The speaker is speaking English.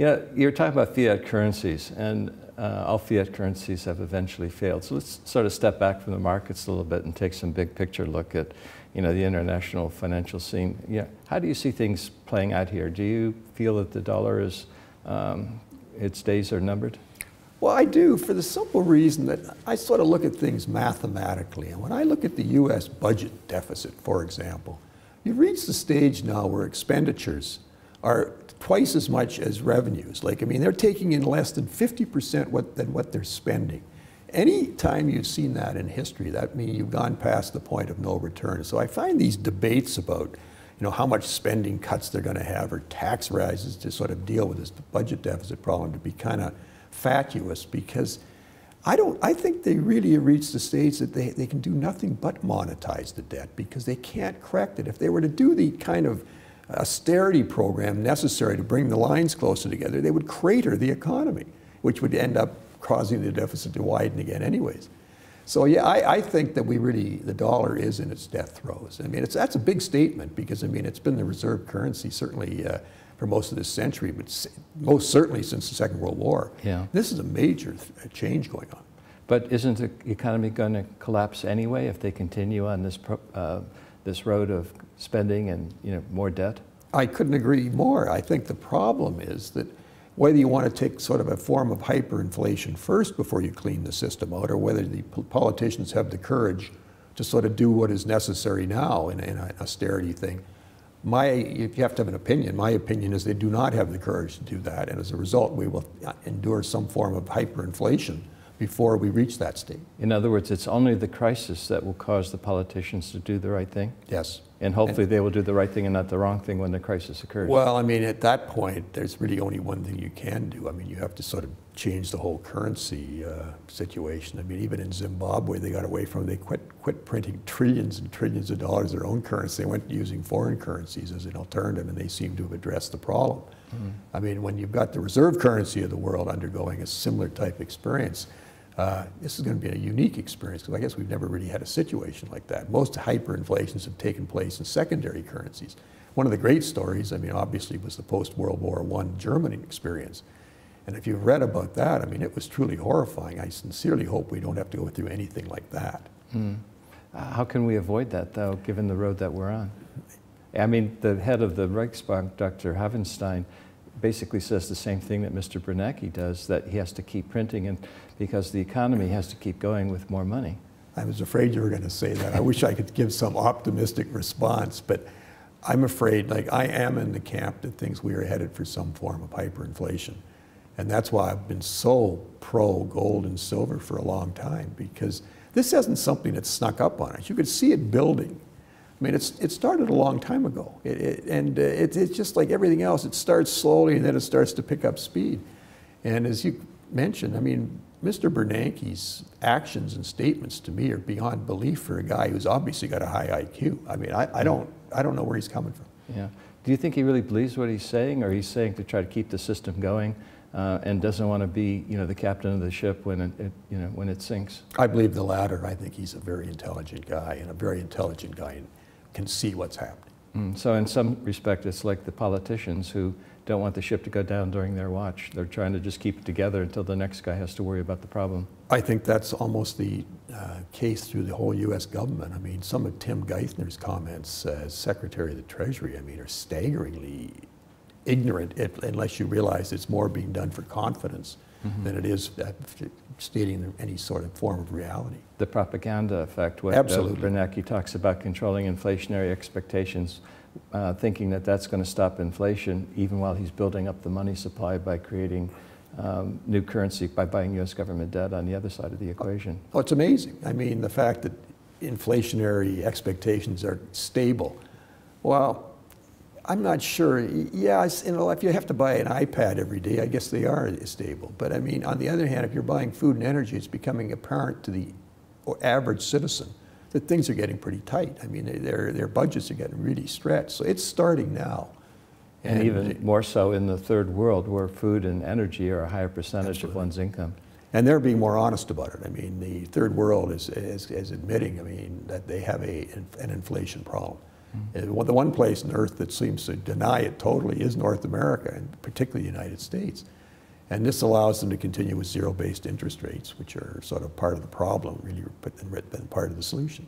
You know, you're talking about fiat currencies, and all fiat currencies have eventually failed. So let's sort of step back from the markets a little bit and take some big picture look at, you know, the international financial scene. Yeah, how do you see things playing out here? Do you feel that the dollar is, its days are numbered? Well, I do, for the simple reason that I sort of look at things mathematically. And when I look at the U.S. budget deficit, for example, you've reached the stage now where expenditures are twice as much as revenues. Like, I mean, they're taking in less than 50% than what they're spending. Any time you've seen that in history, that means you've gone past the point of no return. So I find these debates about, you know, how much spending cuts they're going to have or tax rises to sort of deal with this budget deficit problem to be kind of fatuous, because I think they really have reached the stage that they can do nothing but monetize the debt because they can't correct it. If they were to do the kind of austerity program necessary to bring the lines closer together, they would crater the economy, which would end up causing the deficit to widen again anyways. So yeah, I think that the dollar is in its death throes. I mean, that's a big statement because, I mean, it's been the reserve currency certainly for most of this century, but most certainly since the Second World War. Yeah. This is a major change going on. But isn't the economy going to collapse anyway if they continue on this this road of spending and, you know, more debt? I couldn't agree more. I think the problem is that whether you want to take sort of a form of hyperinflation first before you clean the system out, or whether the politicians have the courage to sort of do what is necessary now in an austerity thing, if you have to have an opinion, my opinion is they do not have the courage to do that, and as a result we will endure some form of hyperinflation before we reach that state. In other words, it's only the crisis that will cause the politicians to do the right thing? Yes. And hopefully they will do the right thing and not the wrong thing when the crisis occurs. Well, I mean, at that point, there's really only one thing you can do. I mean, you have to sort of change the whole currency situation. I mean, even in Zimbabwe, they got away from, they quit printing trillions and trillions of dollars of their own currency. They went using foreign currencies as an alternative, and they seem to have addressed the problem. Mm-hmm. I mean, when you've got the reserve currency of the world undergoing a similar type experience, this is going to be a unique experience because I guess we've never really had a situation like that. Most hyperinflations have taken place in secondary currencies. One of the great stories, I mean, obviously was the post-World War I German experience. And if you've read about that, I mean, it was truly horrifying. I sincerely hope we don't have to go through anything like that. Mm. How can we avoid that, though, given the road that we're on? I mean, the head of the Reichsbank, Dr. Havenstein, basically says the same thing that Mr. Bernanke does, that he has to keep printing and because the economy has to keep going with more money. I was afraid you were going to say that. I wish I could give some optimistic response, but I'm afraid, like, I am in the camp that thinks we are headed for some form of hyperinflation. And that's why I've been so pro gold and silver for a long time, because this isn't something that snuck up on us. You could see it building. I mean, it started a long time ago. It's just like everything else. It starts slowly and then it starts to pick up speed. And as you mentioned, I mean, Mr. Bernanke's actions and statements to me are beyond belief for a guy who's obviously got a high IQ. I mean, I don't know where he's coming from. Yeah. Do you think he really believes what he's saying, or he's saying to try to keep the system going and doesn't want to be, you know, the captain of the ship when when it sinks? I believe the latter. I think he's a very intelligent guy, and a very intelligent guy can see what's happening. So in some respect, it's like the politicians who don't want the ship to go down during their watch. They're trying to just keep it together until the next guy has to worry about the problem. I think that's almost the case through the whole U.S. government. I mean, some of Tim Geithner's comments as Secretary of the Treasury, I mean, are staggeringly ignorant unless you realize it's more being done for confidence than it is stating any sort of form of reality. The propaganda effect, what Bernanke talks about controlling inflationary expectations, thinking that that's going to stop inflation even while he's building up the money supply by creating new currency, by buying U.S. government debt on the other side of the equation. Oh, it's amazing. I mean, the fact that inflationary expectations are stable. Well, I'm not sure. Yeah, you know, if you have to buy an iPad every day, I guess they are stable. But I mean, on the other hand, if you're buying food and energy, it's becoming apparent to the average citizen that things are getting pretty tight. I mean, their budgets are getting really stretched. So it's starting now. And even more so in the third world, where food and energy are a higher percentage of one's income. And they're being more honest about it. I mean, the third world is admitting, I mean, that they have an inflation problem. The one place on earth that seems to deny it totally is North America, and particularly the United States. And this allows them to continue with zero-based interest rates, which are sort of part of the problem, really, than part of the solution.